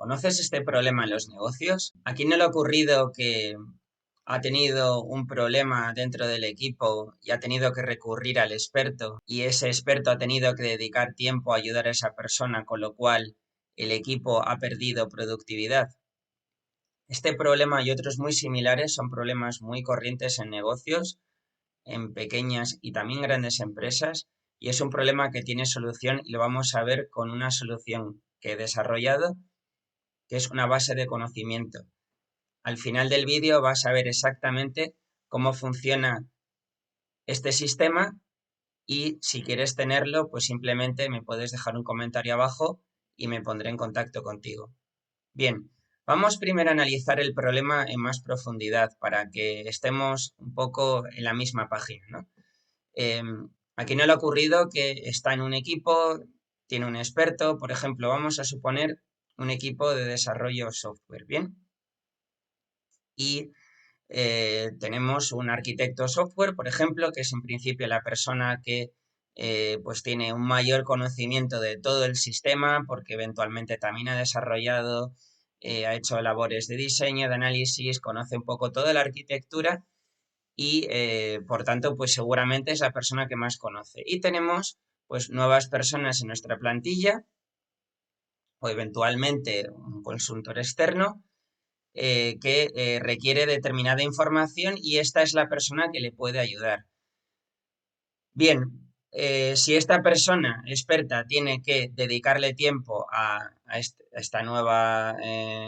¿Conoces este problema en los negocios? ¿A quién no le ha ocurrido que ha tenido un problema dentro del equipo y ha tenido que recurrir al experto y ese experto ha tenido que dedicar tiempo a ayudar a esa persona, con lo cual el equipo ha perdido productividad? Este problema y otros muy similares son problemas muy corrientes en negocios, en pequeñas y también grandes empresas, y es un problema que tiene solución y lo vamos a ver con una solución que he desarrollado, que es una base de conocimiento. Al final del vídeo vas a ver exactamente cómo funciona este sistema y si quieres tenerlo, pues simplemente me puedes dejar un comentario abajo y me pondré en contacto contigo. Bien, vamos primero a analizar el problema en más profundidad para que estemos un poco en la misma página, ¿no? ¿A quién no le ha ocurrido que está en un equipo, tiene un experto? Por ejemplo, vamos a suponer un equipo de desarrollo software, ¿bien? Y tenemos un arquitecto software, por ejemplo, que es en principio la persona que pues tiene un mayor conocimiento de todo el sistema, porque eventualmente también ha desarrollado, ha hecho labores de diseño, de análisis, conoce un poco toda la arquitectura y por tanto, pues seguramente es la persona que más conoce. Y tenemos pues nuevas personas en nuestra plantilla o eventualmente un consultor externo que requiere determinada información y esta es la persona que le puede ayudar. Bien, si esta persona experta tiene que dedicarle tiempo a esta nueva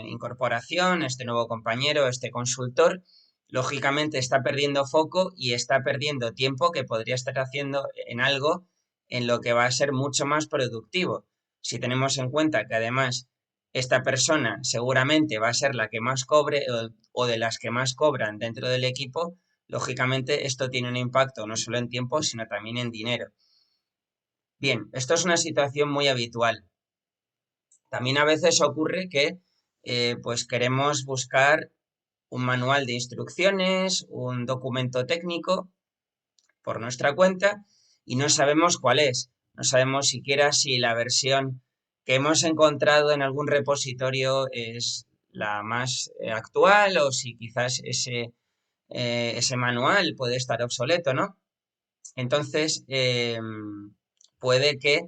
incorporación, este nuevo compañero, este consultor, lógicamente está perdiendo foco y está perdiendo tiempo que podría estar haciendo en algo en lo que va a ser mucho más productivo. Si tenemos en cuenta que además esta persona seguramente va a ser la que más cobre o de las que más cobran dentro del equipo, lógicamente esto tiene un impacto no solo en tiempo, sino también en dinero. Bien, esto es una situación muy habitual. También a veces ocurre que pues queremos buscar un manual de instrucciones, un documento técnico por nuestra cuenta y no sabemos cuál es. No sabemos siquiera si la versión que hemos encontrado en algún repositorio es la más actual o si quizás ese manual puede estar obsoleto, ¿no? Entonces, puede que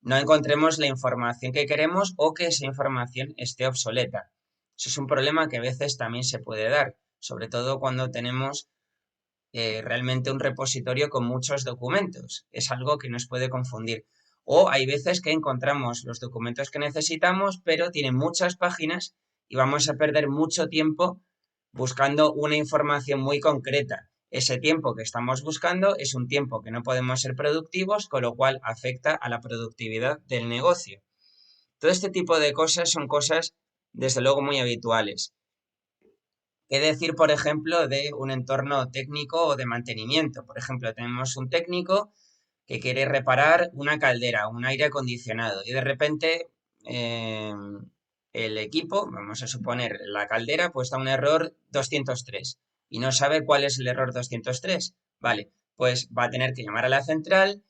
no encontremos la información que queremos o que esa información esté obsoleta. Eso es un problema que a veces también se puede dar, sobre todo cuando tenemos realmente un repositorio con muchos documentos. Es algo que nos puede confundir. O hay veces que encontramos los documentos que necesitamos, pero tienen muchas páginas y vamos a perder mucho tiempo buscando una información muy concreta. Ese tiempo que estamos buscando es un tiempo que no podemos ser productivos, con lo cual afecta a la productividad del negocio. Todo este tipo de cosas son cosas, desde luego, muy habituales. ¿Qué decir, por ejemplo, de un entorno técnico o de mantenimiento? Por ejemplo, tenemos un técnico que quiere reparar una caldera, un aire acondicionado, y de repente eh, el equipo, vamos a suponer la caldera, pues da un error 203 y no sabe cuál es el error 203. Vale, pues va a tener que llamar a la central,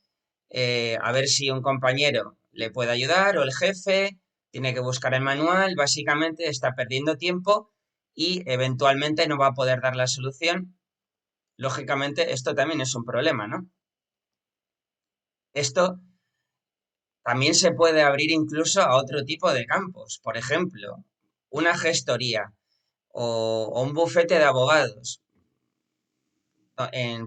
a ver si un compañero le puede ayudar o el jefe, tiene que buscar el manual, básicamente está perdiendo tiempo y eventualmente no va a poder dar la solución. Lógicamente, esto también es un problema, ¿no? Esto también se puede abrir incluso a otro tipo de campos. Por ejemplo, una gestoría o un bufete de abogados.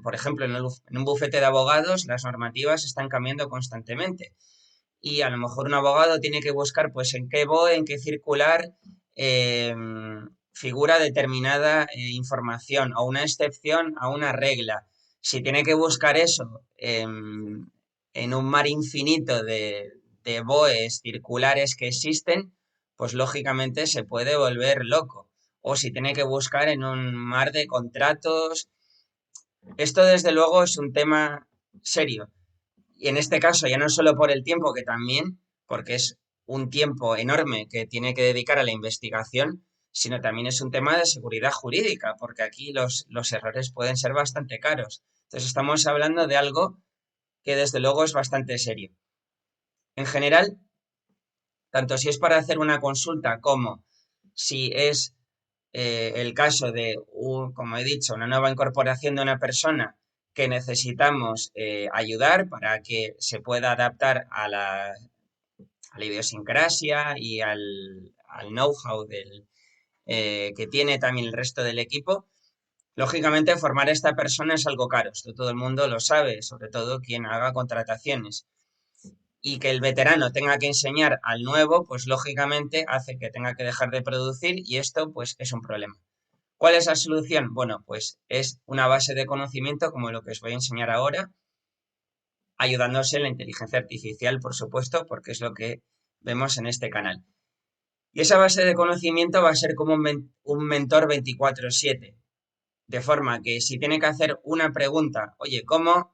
Por ejemplo, en un bufete de abogados las normativas están cambiando constantemente y a lo mejor un abogado tiene que buscar pues en qué BOE, en qué circular eh, figura determinada información o una excepción a una regla. Si tiene que buscar eso en un mar infinito de BOEs circulares que existen, pues lógicamente se puede volver loco. O si tiene que buscar en un mar de contratos. Esto desde luego es un tema serio. Y en este caso, ya no solo por el tiempo, que también, porque es un tiempo enorme que tiene que dedicar a la investigación, sino también es un tema de seguridad jurídica, porque aquí los errores pueden ser bastante caros. Entonces estamos hablando de algo que desde luego es bastante serio. En general, tanto si es para hacer una consulta como si es el caso de, como he dicho, una nueva incorporación de una persona que necesitamos ayudar para que se pueda adaptar a la idiosincrasia y al know-how que tiene también el resto del equipo. Lógicamente, formar a esta persona es algo caro, esto todo el mundo lo sabe, sobre todo quien haga contrataciones. Y que el veterano tenga que enseñar al nuevo, pues lógicamente hace que tenga que dejar de producir y esto pues es un problema. ¿Cuál es la solución? Bueno, pues es una base de conocimiento como lo que os voy a enseñar ahora, ayudándose en la inteligencia artificial, por supuesto, porque es lo que vemos en este canal. Y esa base de conocimiento va a ser como un mentor 24/7, de forma que si tiene que hacer una pregunta, oye, ¿cómo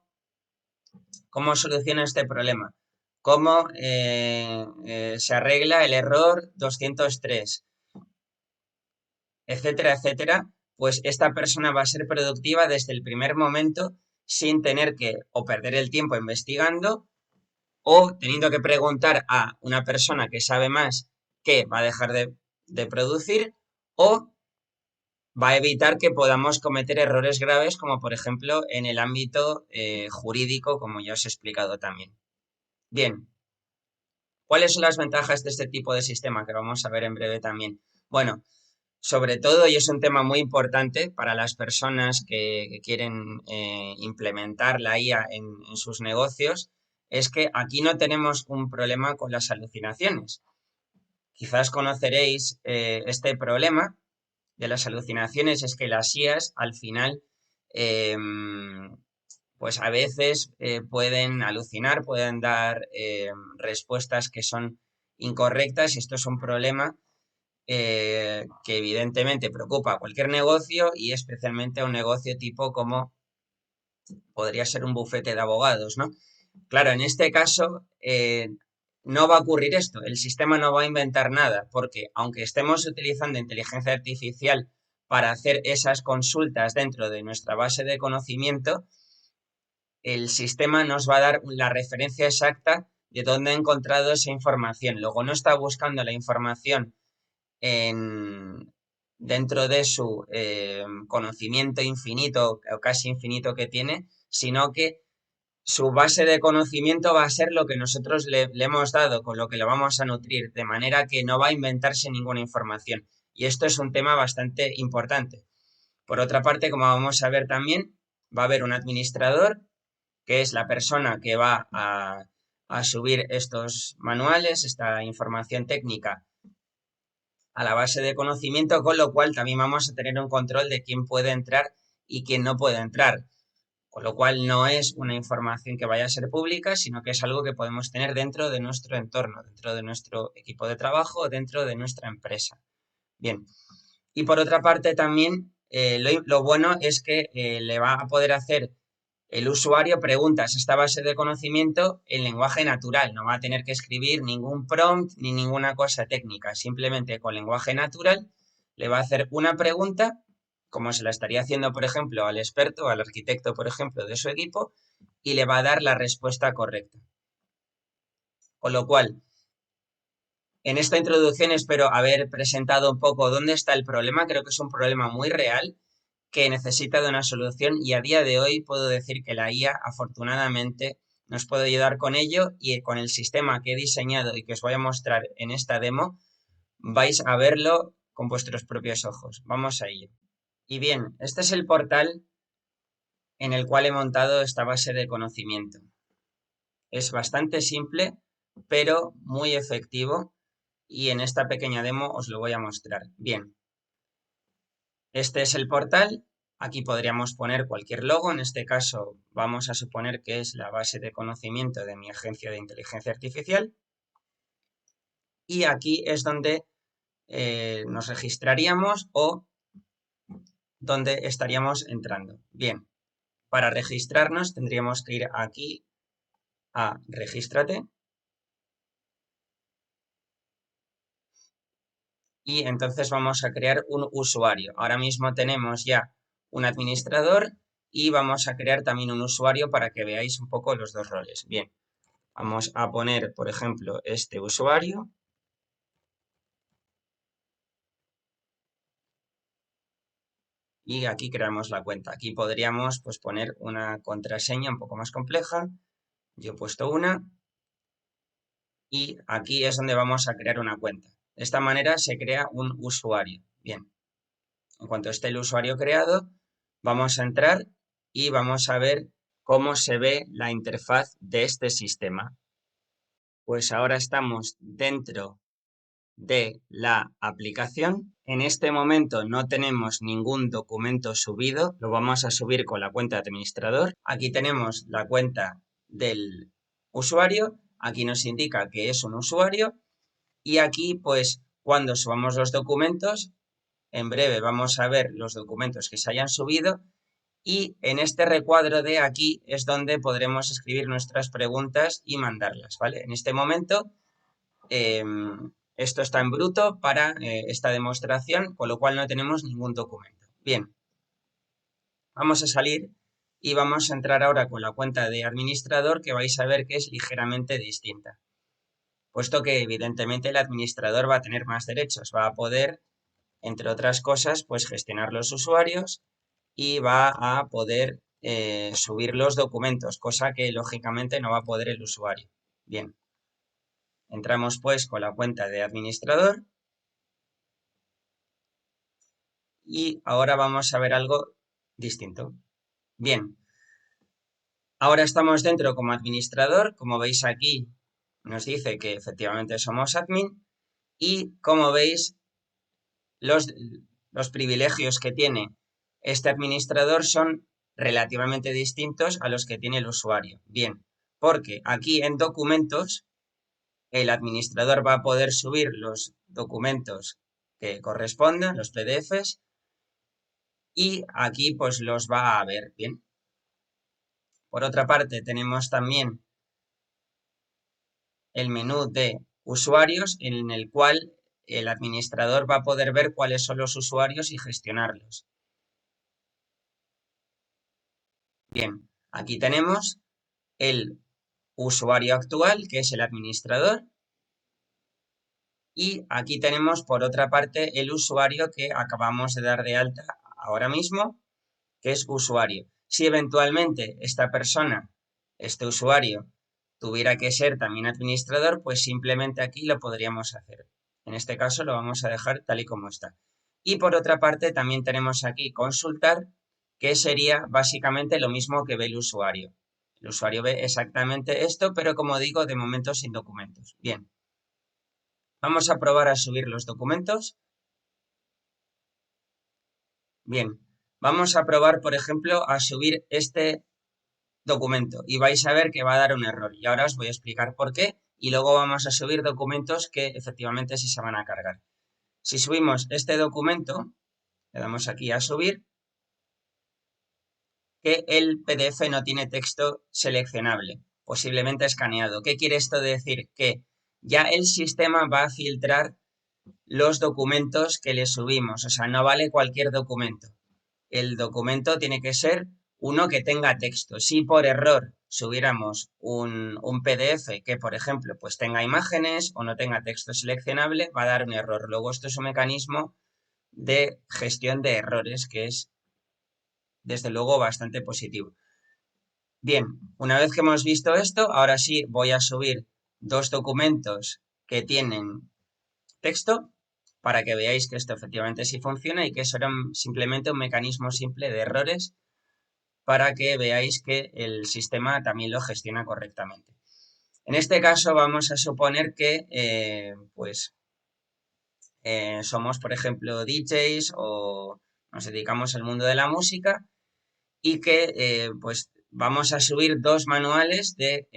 soluciona este problema? ¿Cómo se arregla el error 203? Etcétera, etcétera, pues esta persona va a ser productiva desde el primer momento sin tener que o perder el tiempo investigando o teniendo que preguntar a una persona que sabe más que va a dejar de producir o va a evitar que podamos cometer errores graves como por ejemplo en el ámbito jurídico como ya os he explicado también. Bien, ¿cuáles son las ventajas de este tipo de sistema que vamos a ver en breve también? Bueno, sobre todo, y es un tema muy importante para las personas que quieren implementar la IA en sus negocios, es que aquí no tenemos un problema con las alucinaciones. Quizás conoceréis este problema de las alucinaciones, es que las IAs al final, eh, pues a veces pueden alucinar, pueden dar respuestas que son incorrectas y esto es un problema que evidentemente preocupa a cualquier negocio y especialmente a un negocio tipo como podría ser un bufete de abogados, ¿no? Claro, en este caso no va a ocurrir esto, el sistema no va a inventar nada, porque aunque estemos utilizando inteligencia artificial para hacer esas consultas dentro de nuestra base de conocimiento, el sistema nos va a dar la referencia exacta de dónde ha encontrado esa información. Luego no está buscando la información dentro de su conocimiento infinito o casi infinito que tiene, sino que su base de conocimiento va a ser lo que nosotros le hemos dado, con lo que lo vamos a nutrir, de manera que no va a inventarse ninguna información. Y esto es un tema bastante importante. Por otra parte, como vamos a ver también, va a haber un administrador, que es la persona que va a subir estos manuales, esta información técnica a la base de conocimiento, con lo cual también vamos a tener un control de quién puede entrar y quién no puede entrar. Con lo cual no es una información que vaya a ser pública, sino que es algo que podemos tener dentro de nuestro entorno, dentro de nuestro equipo de trabajo, dentro de nuestra empresa. Bien. Y por otra parte también lo bueno es que le va a poder hacer el usuario preguntas a esta base de conocimiento en lenguaje natural. No va a tener que escribir ningún prompt ni ninguna cosa técnica. Simplemente con lenguaje natural le va a hacer una pregunta, como se la estaría haciendo, por ejemplo, al experto, al arquitecto, por ejemplo, de su equipo, y le va a dar la respuesta correcta. Con lo cual, en esta introducción espero haber presentado un poco dónde está el problema. Creo que es un problema muy real que necesita de una solución y a día de hoy puedo decir que la IA afortunadamente nos puede ayudar con ello y con el sistema que he diseñado y que os voy a mostrar en esta demo vais a verlo con vuestros propios ojos. Vamos a ello. Y bien, este es el portal en el cual he montado esta base de conocimiento. Es bastante simple, pero muy efectivo y en esta pequeña demo os lo voy a mostrar. Bien, este es el portal. Aquí podríamos poner cualquier logo. En este caso vamos a suponer que es la base de conocimiento de mi agencia de inteligencia artificial. Y aquí es donde nos registraríamos o donde estaríamos entrando. Bien, para registrarnos tendríamos que ir aquí a Regístrate. Y entonces vamos a crear un usuario. Ahora mismo tenemos ya un administrador y vamos a crear también un usuario para que veáis un poco los dos roles. Bien, vamos a poner, por ejemplo, este usuario y aquí creamos la cuenta. Aquí podríamos pues, poner una contraseña un poco más compleja. Yo he puesto una y aquí es donde vamos a crear una cuenta. De esta manera se crea un usuario. Bien, en cuanto esté el usuario creado, vamos a entrar y vamos a ver cómo se ve la interfaz de este sistema. Pues ahora estamos dentro de la aplicación. En este momento no tenemos ningún documento subido, lo vamos a subir con la cuenta de administrador. Aquí tenemos la cuenta del usuario, aquí nos indica que es un usuario y aquí pues cuando subamos los documentos, en breve vamos a ver los documentos que se hayan subido y en este recuadro de aquí es donde podremos escribir nuestras preguntas y mandarlas, ¿vale? En este momento esto está en bruto para esta demostración, con lo cual no tenemos ningún documento. Bien, vamos a salir y vamos a entrar ahora con la cuenta de administrador que vais a ver que es ligeramente distinta. Puesto que evidentemente el administrador va a tener más derechos, va a poder, entre otras cosas, pues gestionar los usuarios y va a poder subir los documentos, cosa que lógicamente no va a poder el usuario. Bien, entramos pues con la cuenta de administrador y ahora vamos a ver algo distinto. Bien, ahora estamos dentro como administrador, como veis aquí nos dice que efectivamente somos admin y como veis los privilegios que tiene este administrador son relativamente distintos a los que tiene el usuario. Bien, porque aquí en documentos el administrador va a poder subir los documentos que correspondan, los PDFs, y aquí pues los va a ver. Bien. Por otra parte tenemos también el menú de usuarios en el cual el administrador va a poder ver cuáles son los usuarios y gestionarlos. Bien, aquí tenemos el usuario actual, que es el administrador, y aquí tenemos por otra parte el usuario que acabamos de dar de alta ahora mismo, que es usuario. Si eventualmente esta persona, este usuario, tuviera que ser también administrador, pues simplemente aquí lo podríamos hacer. En este caso lo vamos a dejar tal y como está. Y por otra parte también tenemos aquí consultar, que sería básicamente lo mismo que ve el usuario. El usuario ve exactamente esto, pero como digo, de momento sin documentos. Bien, vamos a probar a subir los documentos. Bien, vamos a probar, por ejemplo, a subir este documento y vais a ver que va a dar un error. Y ahora os voy a explicar por qué y luego vamos a subir documentos que efectivamente sí se van a cargar. Si subimos este documento, le damos aquí a subir, que el PDF no tiene texto seleccionable, posiblemente escaneado. ¿Qué quiere esto decir? Que ya el sistema va a filtrar los documentos que le subimos, o sea, no vale cualquier documento. El documento tiene que ser uno que tenga texto. Si por error subiéramos un PDF que, por ejemplo, pues tenga imágenes o no tenga texto seleccionable, va a dar un error. Luego esto es un mecanismo de gestión de errores que es, desde luego, bastante positivo. Bien, una vez que hemos visto esto, ahora sí voy a subir dos documentos que tienen texto para que veáis que esto efectivamente sí funciona y que eso era simplemente un mecanismo simple de errores para que veáis que el sistema también lo gestiona correctamente. En este caso vamos a suponer que somos, por ejemplo, DJs o nos dedicamos al mundo de la música y que pues vamos a subir dos manuales de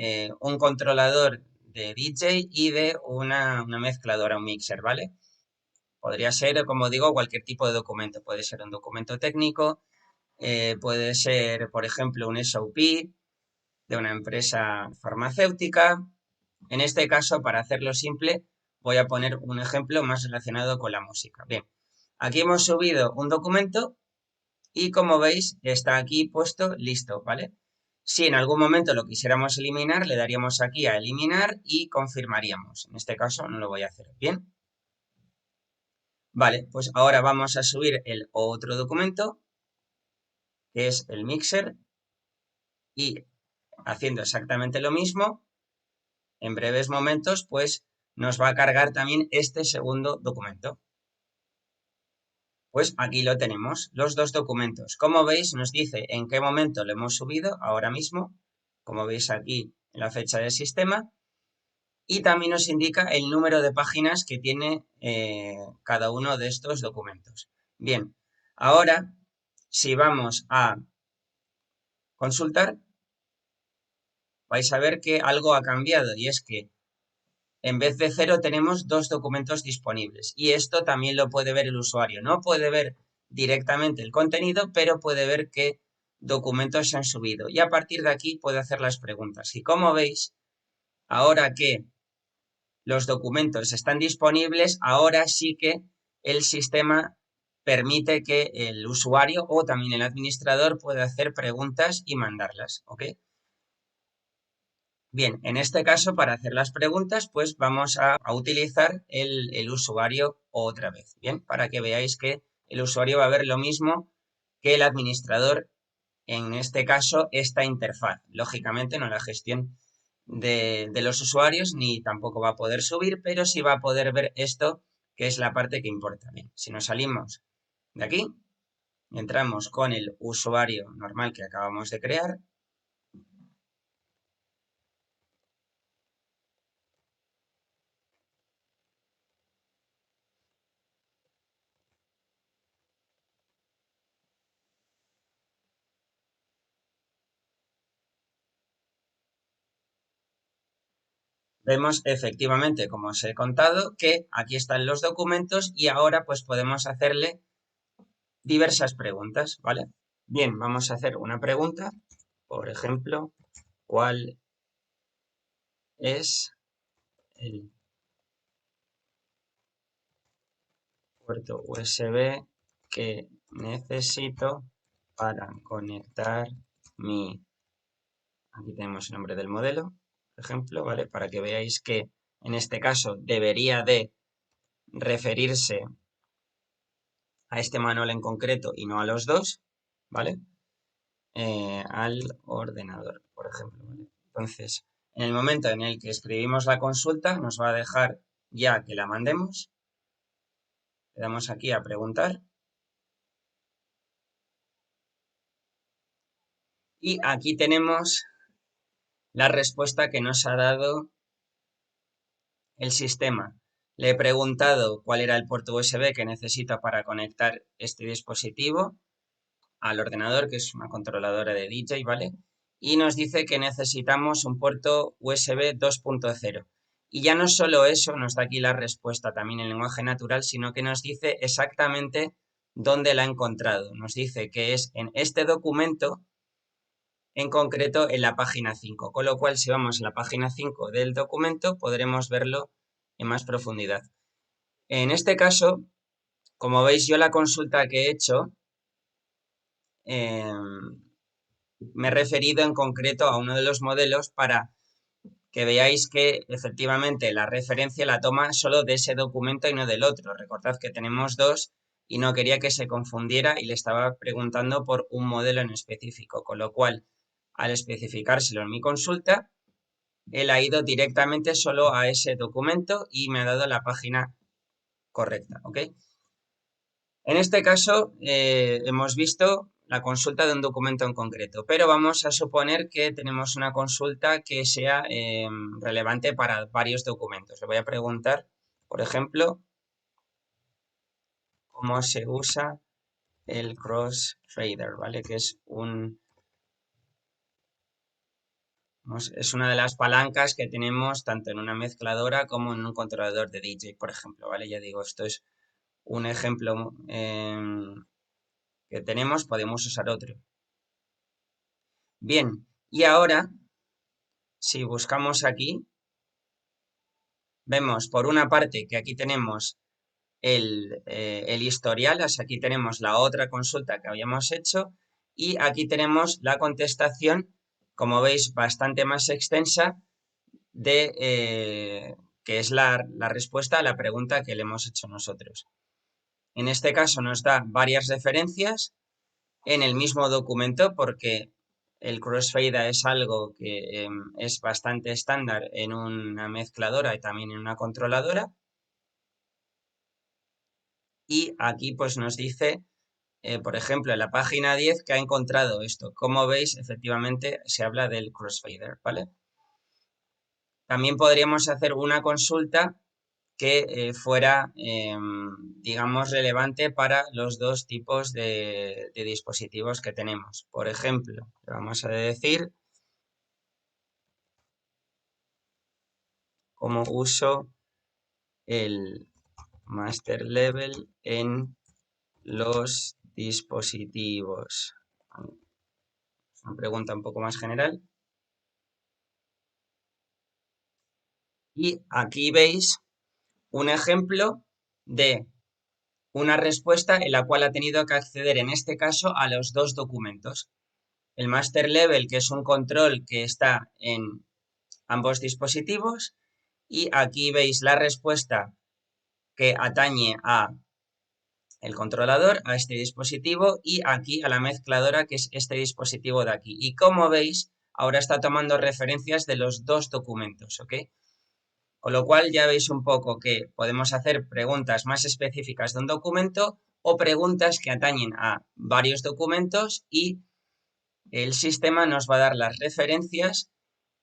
un controlador de DJ y de una mezcladora, un mixer, ¿vale? Podría ser, como digo, cualquier tipo de documento. Puede ser un documento técnico, puede ser, por ejemplo, un SOP de una empresa farmacéutica. En este caso, para hacerlo simple, voy a poner un ejemplo más relacionado con la música. Bien, aquí hemos subido un documento y como veis está aquí puesto listo, ¿vale? Si en algún momento lo quisiéramos eliminar, le daríamos aquí a eliminar y confirmaríamos. En este caso no lo voy a hacer. Bien. Vale, pues ahora vamos a subir el otro documento que es el mixer, y haciendo exactamente lo mismo, en breves momentos, pues nos va a cargar también este segundo documento. Pues aquí lo tenemos, los dos documentos. Como veis, nos dice en qué momento lo hemos subido, ahora mismo, como veis aquí en la fecha del sistema, y también nos indica el número de páginas que tiene cada uno de estos documentos. Bien, ahora, si vamos a consultar, vais a ver que algo ha cambiado, y es que en vez de 0 tenemos 2 documentos disponibles, y esto también lo puede ver el usuario. No puede ver directamente el contenido, pero puede ver qué documentos se han subido, y a partir de aquí puede hacer las preguntas. Y como veis, ahora que los documentos están disponibles, ahora sí que el sistema permite que el usuario o también el administrador pueda hacer preguntas y mandarlas, ¿ok? Bien, en este caso, para hacer las preguntas, pues vamos a utilizar el usuario otra vez, ¿bien? Para que veáis que el usuario va a ver lo mismo que el administrador, en este caso, esta interfaz. Lógicamente, no la gestión de los usuarios, ni tampoco va a poder subir, pero sí va a poder ver esto, que es la parte que importa. Bien, si nos salimos de aquí, entramos con el usuario normal que acabamos de crear. Vemos efectivamente, como os he contado, que aquí están los documentos y ahora pues podemos hacerle diversas preguntas, ¿vale? Bien, vamos a hacer una pregunta. Por ejemplo, ¿cuál es el puerto USB que necesito para conectar mi... Aquí tenemos el nombre del modelo, por ejemplo, ¿vale? Para que veáis que en este caso debería de referirse a este manual en concreto y no a los dos, ¿vale? Al ordenador, por ejemplo, ¿vale? Entonces, en el momento en el que escribimos la consulta, nos va a dejar ya que la mandemos. Le damos aquí a preguntar. Y aquí tenemos la respuesta que nos ha dado el sistema. Le he preguntado cuál era el puerto USB que necesita para conectar este dispositivo al ordenador, que es una controladora de DJ, ¿vale? Y nos dice que necesitamos un puerto USB 2.0. Y ya no solo eso, nos da aquí la respuesta también en lenguaje natural, sino que nos dice exactamente dónde la ha encontrado. Nos dice que es en este documento, en concreto en la página 5, con lo cual si vamos a la página 5 del documento podremos verlo en más profundidad. En este caso, como veis, yo la consulta que he hecho me he referido en concreto a uno de los modelos para que veáis que efectivamente la referencia la toma solo de ese documento y no del otro. Recordad que tenemos dos y no quería que se confundiera y le estaba preguntando por un modelo en específico, con lo cual al especificárselo en mi consulta, él ha ido directamente solo a ese documento y me ha dado la página correcta, ¿ok? En este caso hemos visto la consulta de un documento en concreto, pero vamos a suponer que tenemos una consulta que sea relevante para varios documentos. Le voy a preguntar, por ejemplo, cómo se usa el crossfader, ¿vale? Que es es una de las palancas que tenemos tanto en una mezcladora como en un controlador de DJ, por ejemplo, ¿vale? Ya digo, esto es un ejemplo que tenemos, podemos usar otro. Bien, y ahora, si buscamos aquí, vemos por una parte que aquí tenemos el historial, o sea, aquí tenemos la otra consulta que habíamos hecho y aquí tenemos la contestación, como veis, bastante más extensa que es la respuesta a la pregunta que le hemos hecho nosotros. En este caso nos da varias referencias en el mismo documento porque el crossfade es algo que es bastante estándar en una mezcladora y también en una controladora. Y aquí pues nos dice, por ejemplo, en la página 10 que ha encontrado esto. Como veis, efectivamente se habla del crossfader, ¿vale? También podríamos hacer una consulta que fuera, digamos, relevante para los dos tipos de dispositivos que tenemos. Por ejemplo, le vamos a decir cómo uso el master level en los dispositivos. Es una pregunta un poco más general. Y aquí veis un ejemplo de una respuesta en la cual ha tenido que acceder, en este caso, a los dos documentos. El master level, que es un control que está en ambos dispositivos, y aquí veis la respuesta que atañe a el controlador, a este dispositivo, y aquí a la mezcladora, que es este dispositivo de aquí. Y como veis, ahora está tomando referencias de los dos documentos, ¿ok? Con lo cual ya veis un poco que podemos hacer preguntas más específicas de un documento o preguntas que atañen a varios documentos y el sistema nos va a dar las referencias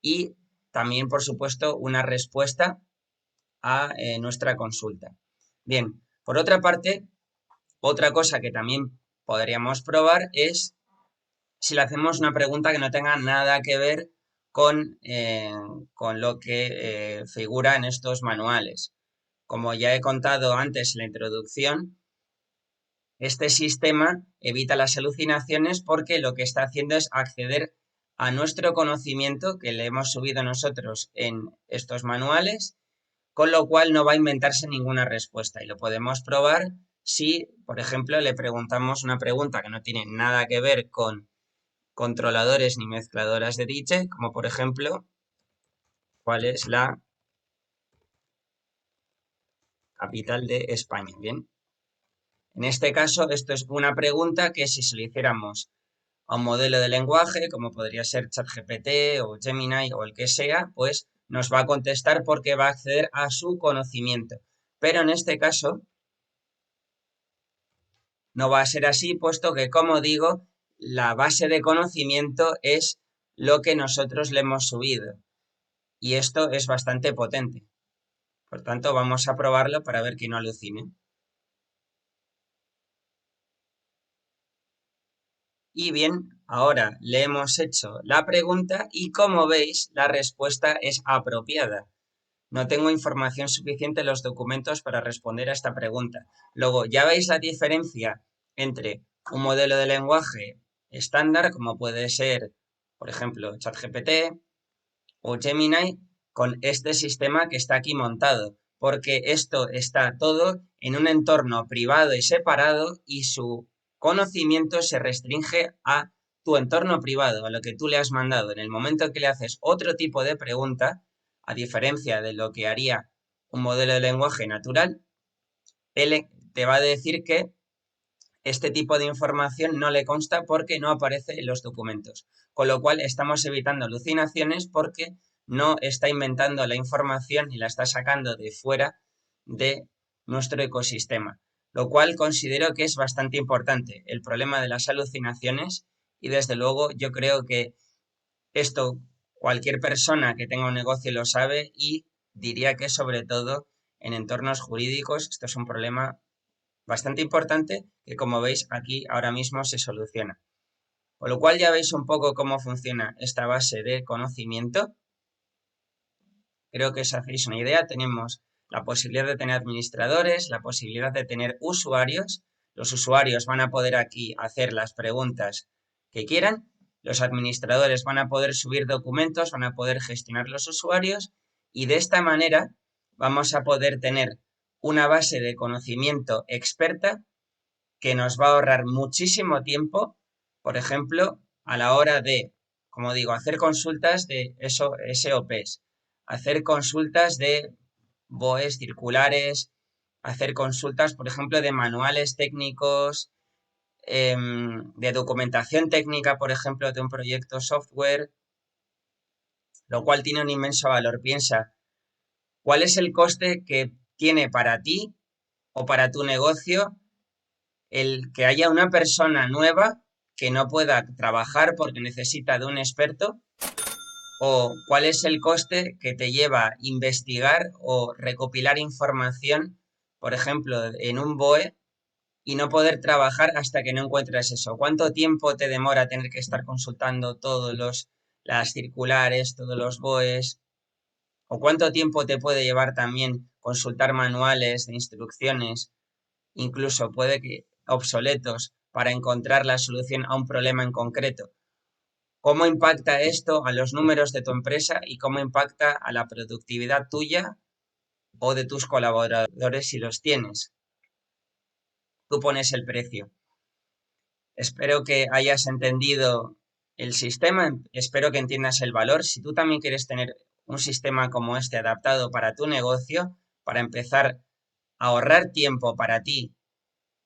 y también, por supuesto, una respuesta a nuestra consulta. Bien, por otra parte, otra cosa que también podríamos probar es si le hacemos una pregunta que no tenga nada que ver con lo que figura en estos manuales. Como ya he contado antes en la introducción, este sistema evita las alucinaciones porque lo que está haciendo es acceder a nuestro conocimiento que le hemos subido nosotros en estos manuales, con lo cual no va a inventarse ninguna respuesta. Y lo podemos probar si, por ejemplo, le preguntamos una pregunta que no tiene nada que ver con controladores ni mezcladoras de DJ, como por ejemplo, ¿cuál es la capital de España? Bien, en este caso, esto es una pregunta que si se le hiciéramos a un modelo de lenguaje, como podría ser ChatGPT o Gemini o el que sea, pues nos va a contestar porque va a acceder a su conocimiento. Pero en este caso no va a ser así, puesto que, como digo, la base de conocimiento es lo que nosotros le hemos subido. Y esto es bastante potente. Por tanto, vamos a probarlo para ver que no alucine. Y bien, ahora le hemos hecho la pregunta y como veis, la respuesta es apropiada. No tengo información suficiente en los documentos para responder a esta pregunta. Luego, ya veis la diferencia entre un modelo de lenguaje estándar, como puede ser, por ejemplo, ChatGPT o Gemini, con este sistema que está aquí montado, porque esto está todo en un entorno privado y separado y su conocimiento se restringe a tu entorno privado, a lo que tú le has mandado. En el momento que le haces otro tipo de pregunta, a diferencia de lo que haría un modelo de lenguaje natural, él te va a decir que este tipo de información no le consta porque no aparece en los documentos. Con lo cual estamos evitando alucinaciones porque no está inventando la información y la está sacando de fuera de nuestro ecosistema. Lo cual considero que es bastante importante el problema de las alucinaciones y desde luego yo creo que esto cualquier persona que tenga un negocio lo sabe y diría que sobre todo en entornos jurídicos esto es un problema bastante importante que como veis aquí ahora mismo se soluciona. Con lo cual ya veis un poco cómo funciona esta base de conocimiento. Creo que os hacéis una idea. Tenemos la posibilidad de tener administradores, la posibilidad de tener usuarios. Los usuarios van a poder aquí hacer las preguntas que quieran. Los administradores van a poder subir documentos, van a poder gestionar los usuarios y de esta manera vamos a poder tener una base de conocimiento experta que nos va a ahorrar muchísimo tiempo, por ejemplo, a la hora de, como digo, hacer consultas de SOPs, hacer consultas de BOEs circulares, hacer consultas, por ejemplo, de manuales técnicos, de documentación técnica, por ejemplo, de un proyecto software, lo cual tiene un inmenso valor. Piensa, ¿cuál es el coste que tiene para ti o para tu negocio el que haya una persona nueva que no pueda trabajar porque necesita de un experto? ¿O cuál es el coste que te lleva investigar o recopilar información, por ejemplo, en un BOE y no poder trabajar hasta que no encuentres eso? ¿Cuánto tiempo te demora tener que estar consultando las circulares, todos los BOEs? ¿O cuánto tiempo te puede llevar también consultar manuales de instrucciones, incluso puede que obsoletos, para encontrar la solución a un problema en concreto? ¿Cómo impacta esto a los números de tu empresa y cómo impacta a la productividad tuya o de tus colaboradores si los tienes? Tú pones el precio. Espero que hayas entendido el sistema, espero que entiendas el valor. Si tú también quieres tener un sistema como este adaptado para tu negocio, para empezar a ahorrar tiempo para ti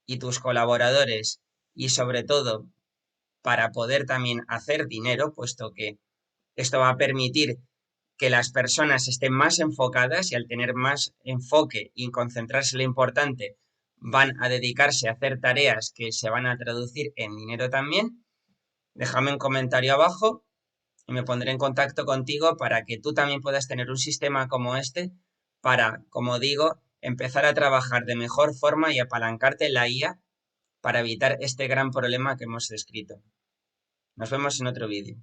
y tus colaboradores y sobre todo para poder también hacer dinero, puesto que esto va a permitir que las personas estén más enfocadas y al tener más enfoque y concentrarse en lo importante, van a dedicarse a hacer tareas que se van a traducir en dinero también. Déjame un comentario abajo y me pondré en contacto contigo para que tú también puedas tener un sistema como este para, como digo, empezar a trabajar de mejor forma y apalancarte en la IA para evitar este gran problema que hemos descrito. Nos vemos en otro vídeo.